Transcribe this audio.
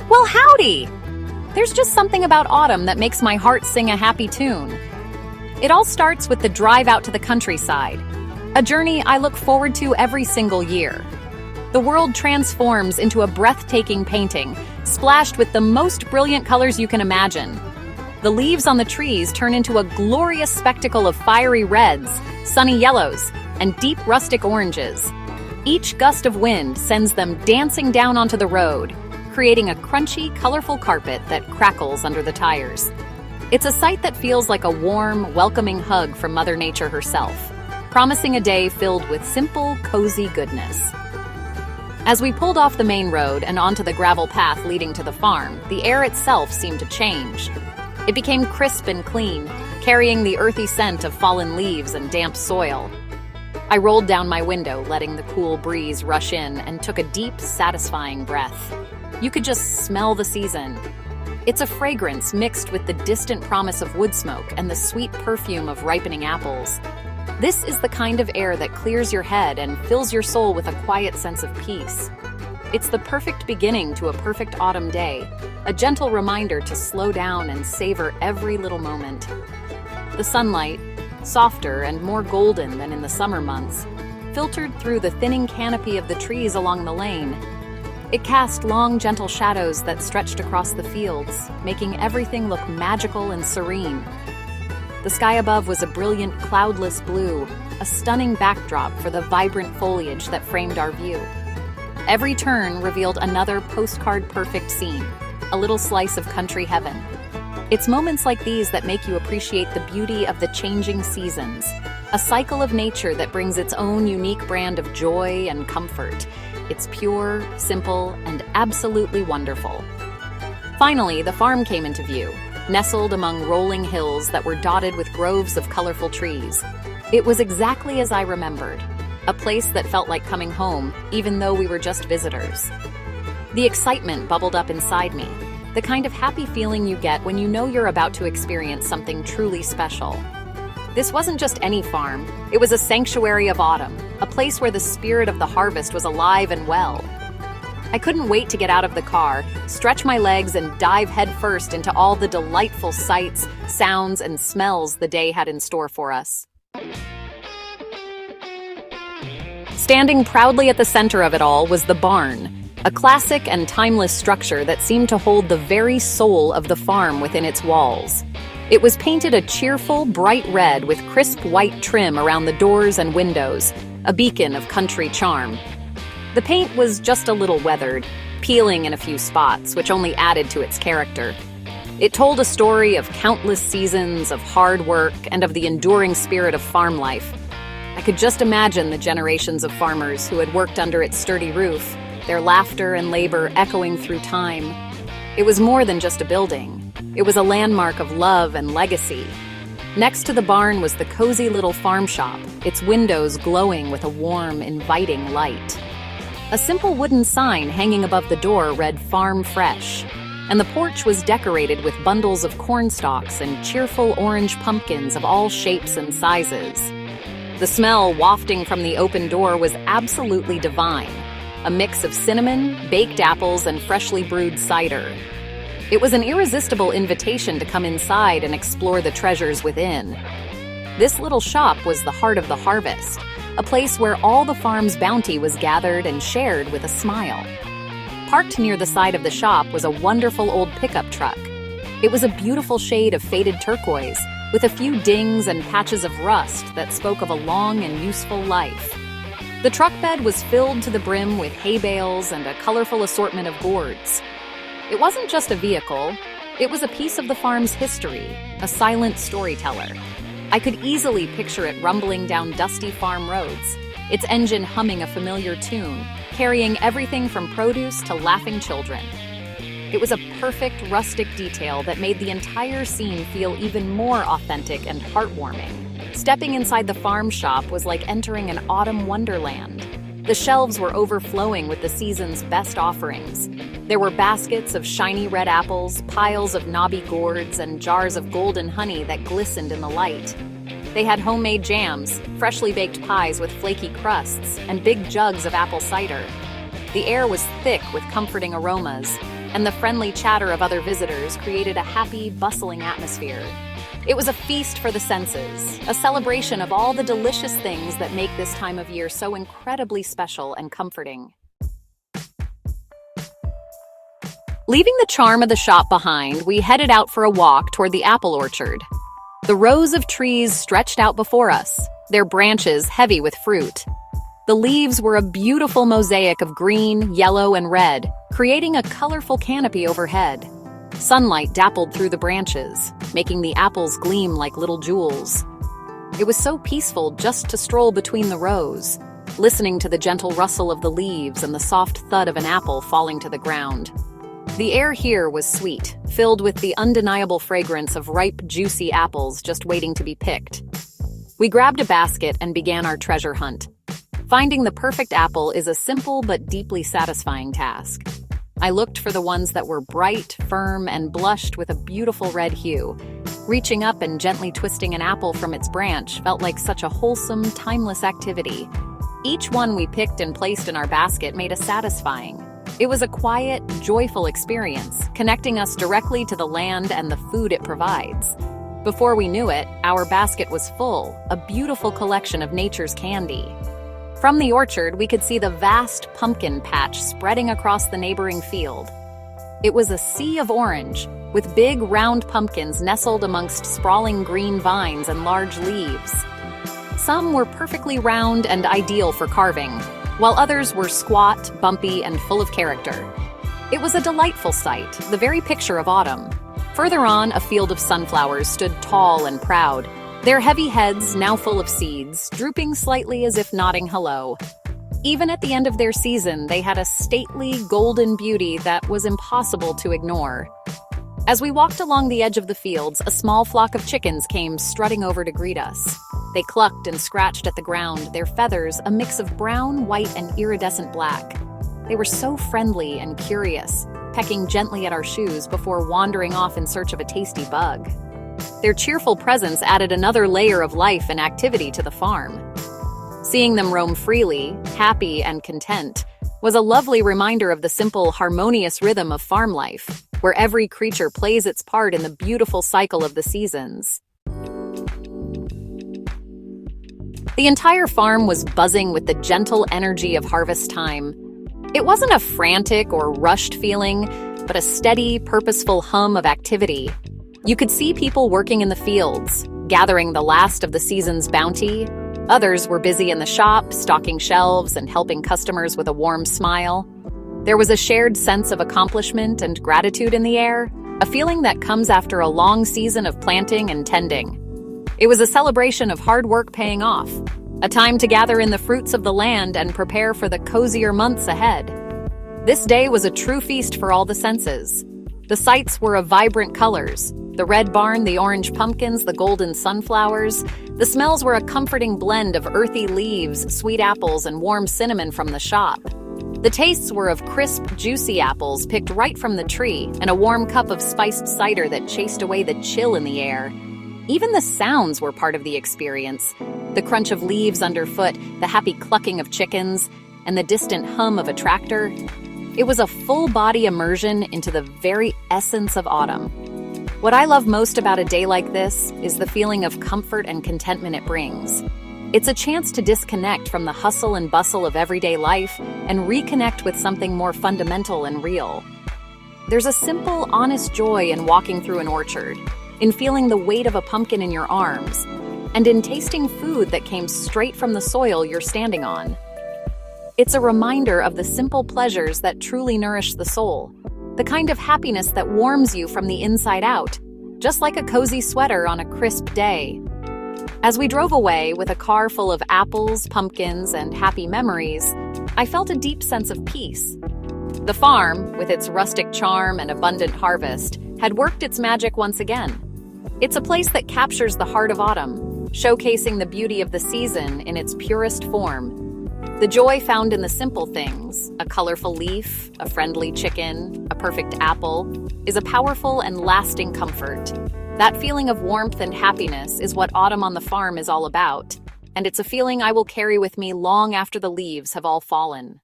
Well, howdy! There's just something about autumn that makes my heart sing a happy tune. It all starts with the drive out to the countryside, a journey I look forward to every single year. The world transforms into a breathtaking painting, splashed with the most brilliant colors you can imagine. The leaves on the trees turn into a glorious spectacle of fiery reds, sunny yellows, and deep rustic oranges. Each gust of wind sends them dancing down onto the road, creating a crunchy, colorful carpet that crackles under the tires. It's a sight that feels like a warm, welcoming hug from Mother Nature herself, promising a day filled with simple, cozy goodness. As we pulled off the main road and onto the gravel path leading to the farm, the air itself seemed to change. It became crisp and clean, carrying the earthy scent of fallen leaves and damp soil. I rolled down my window, letting the cool breeze rush in, and took a deep, satisfying breath. You could just smell the season. It's a fragrance mixed with the distant promise of wood smoke and the sweet perfume of ripening apples. This is the kind of air that clears your head and fills your soul with a quiet sense of peace. It's the perfect beginning to a perfect autumn day, a gentle reminder to slow down and savor every little moment. The sunlight, softer and more golden than in the summer months, filtered through the thinning canopy of the trees along the lane. It cast long, gentle shadows that stretched across the fields, making everything look magical and serene. The sky above was a brilliant, cloudless blue, a stunning backdrop for the vibrant foliage that framed our view. Every turn revealed another postcard-perfect scene, a little slice of country heaven. It's moments like these that make you appreciate the beauty of the changing seasons, a cycle of nature that brings its own unique brand of joy and comfort. It's pure, simple, and absolutely wonderful. Finally, the farm came into view, nestled among rolling hills that were dotted with groves of colorful trees. It was exactly as I remembered, a place that felt like coming home, even though we were just visitors. The excitement bubbled up inside me, the kind of happy feeling you get when you know you're about to experience something truly special. This wasn't just any farm, it was a sanctuary of autumn, a place where the spirit of the harvest was alive and well. I couldn't wait to get out of the car, stretch my legs, and dive headfirst into all the delightful sights, sounds, and smells the day had in store for us. Standing proudly at the center of it all was the barn, a classic and timeless structure that seemed to hold the very soul of the farm within its walls. It was painted a cheerful, bright red with crisp white trim around the doors and windows, a beacon of country charm. The paint was just a little weathered, peeling in a few spots, which only added to its character. It told a story of countless seasons of hard work and of the enduring spirit of farm life. I could just imagine the generations of farmers who had worked under its sturdy roof, their laughter and labor echoing through time. It was more than just a building. It was a landmark of love and legacy. Next to the barn was the cozy little farm shop, its windows glowing with a warm, inviting light. A simple wooden sign hanging above the door read "Farm Fresh," and the porch was decorated with bundles of corn stalks and cheerful orange pumpkins of all shapes and sizes. The smell wafting from the open door was absolutely divine, a mix of cinnamon, baked apples, and freshly brewed cider. It was an irresistible invitation to come inside and explore the treasures within. This little shop was the heart of the harvest, a place where all the farm's bounty was gathered and shared with a smile. Parked near the side of the shop was a wonderful old pickup truck. It was a beautiful shade of faded turquoise, with a few dings and patches of rust that spoke of a long and useful life. The truck bed was filled to the brim with hay bales and a colorful assortment of gourds. It wasn't just a vehicle, it was a piece of the farm's history, a silent storyteller. I could easily picture it rumbling down dusty farm roads, its engine humming a familiar tune, carrying everything from produce to laughing children. It was a perfect rustic detail that made the entire scene feel even more authentic and heartwarming. Stepping inside the farm shop was like entering an autumn wonderland. The shelves were overflowing with the season's best offerings. There were baskets of shiny red apples, piles of knobby gourds, and jars of golden honey that glistened in the light. They had homemade jams, freshly baked pies with flaky crusts, and big jugs of apple cider. The air was thick with comforting aromas, and the friendly chatter of other visitors created a happy, bustling atmosphere. It was a feast for the senses, a celebration of all the delicious things that make this time of year so incredibly special and comforting. Leaving the charm of the shop behind, we headed out for a walk toward the apple orchard. The rows of trees stretched out before us, their branches heavy with fruit. The leaves were a beautiful mosaic of green, yellow, and red, creating a colorful canopy overhead. Sunlight dappled through the branches, making the apples gleam like little jewels. It was so peaceful just to stroll between the rows, listening to the gentle rustle of the leaves and the soft thud of an apple falling to the ground. The air here was sweet, filled with the undeniable fragrance of ripe, juicy apples just waiting to be picked. We grabbed a basket and began our treasure hunt. Finding the perfect apple is a simple but deeply satisfying task. I looked for the ones that were bright, firm, and blushed with a beautiful red hue. Reaching up and gently twisting an apple from its branch felt like such a wholesome, timeless activity. Each one we picked and placed in our basket made us satisfying. It was a quiet, joyful experience, connecting us directly to the land and the food it provides. Before we knew it, our basket was full, a beautiful collection of nature's candy. From the orchard, we could see the vast pumpkin patch spreading across the neighboring field. It was a sea of orange, with big, round pumpkins nestled amongst sprawling green vines and large leaves. Some were perfectly round and ideal for carving, while others were squat, bumpy, and full of character. It was a delightful sight, the very picture of autumn. Further on, a field of sunflowers stood tall and proud, their heavy heads, now full of seeds, drooping slightly as if nodding hello. Even at the end of their season, they had a stately, golden beauty that was impossible to ignore. As we walked along the edge of the fields, a small flock of chickens came strutting over to greet us. They clucked and scratched at the ground, their feathers a mix of brown, white, and iridescent black. They were so friendly and curious, pecking gently at our shoes before wandering off in search of a tasty bug. Their cheerful presence added another layer of life and activity to the farm. Seeing them roam freely, happy and content, was a lovely reminder of the simple, harmonious rhythm of farm life, where every creature plays its part in the beautiful cycle of the seasons. The entire farm was buzzing with the gentle energy of harvest time. It wasn't a frantic or rushed feeling, but a steady, purposeful hum of activity. You could see people working in the fields, gathering the last of the season's bounty. Others were busy in the shop, stocking shelves and helping customers with a warm smile. There was a shared sense of accomplishment and gratitude in the air, a feeling that comes after a long season of planting and tending. It was a celebration of hard work paying off, a time to gather in the fruits of the land and prepare for the cozier months ahead. This day was a true feast for all the senses. The sights were of vibrant colors. The red barn, the orange pumpkins, the golden sunflowers. The smells were a comforting blend of earthy leaves, sweet apples, and warm cinnamon from the shop. The tastes were of crisp, juicy apples picked right from the tree and a warm cup of spiced cider that chased away the chill in the air. Even the sounds were part of the experience. The crunch of leaves underfoot, the happy clucking of chickens, and the distant hum of a tractor. It was a full-body immersion into the very essence of autumn. What I love most about a day like this is the feeling of comfort and contentment it brings. It's a chance to disconnect from the hustle and bustle of everyday life and reconnect with something more fundamental and real. There's a simple, honest joy in walking through an orchard, in feeling the weight of a pumpkin in your arms, and in tasting food that came straight from the soil you're standing on. It's a reminder of the simple pleasures that truly nourish the soul, the kind of happiness that warms you from the inside out, just like a cozy sweater on a crisp day. As we drove away with a car full of apples, pumpkins, and happy memories, I felt a deep sense of peace. The farm, with its rustic charm and abundant harvest, had worked its magic once again. It's a place that captures the heart of autumn, showcasing the beauty of the season in its purest form. The joy found in the simple things, a colorful leaf, a friendly chicken, a perfect apple, is a powerful and lasting comfort. That feeling of warmth and happiness is what autumn on the farm is all about, and it's a feeling I will carry with me long after the leaves have all fallen.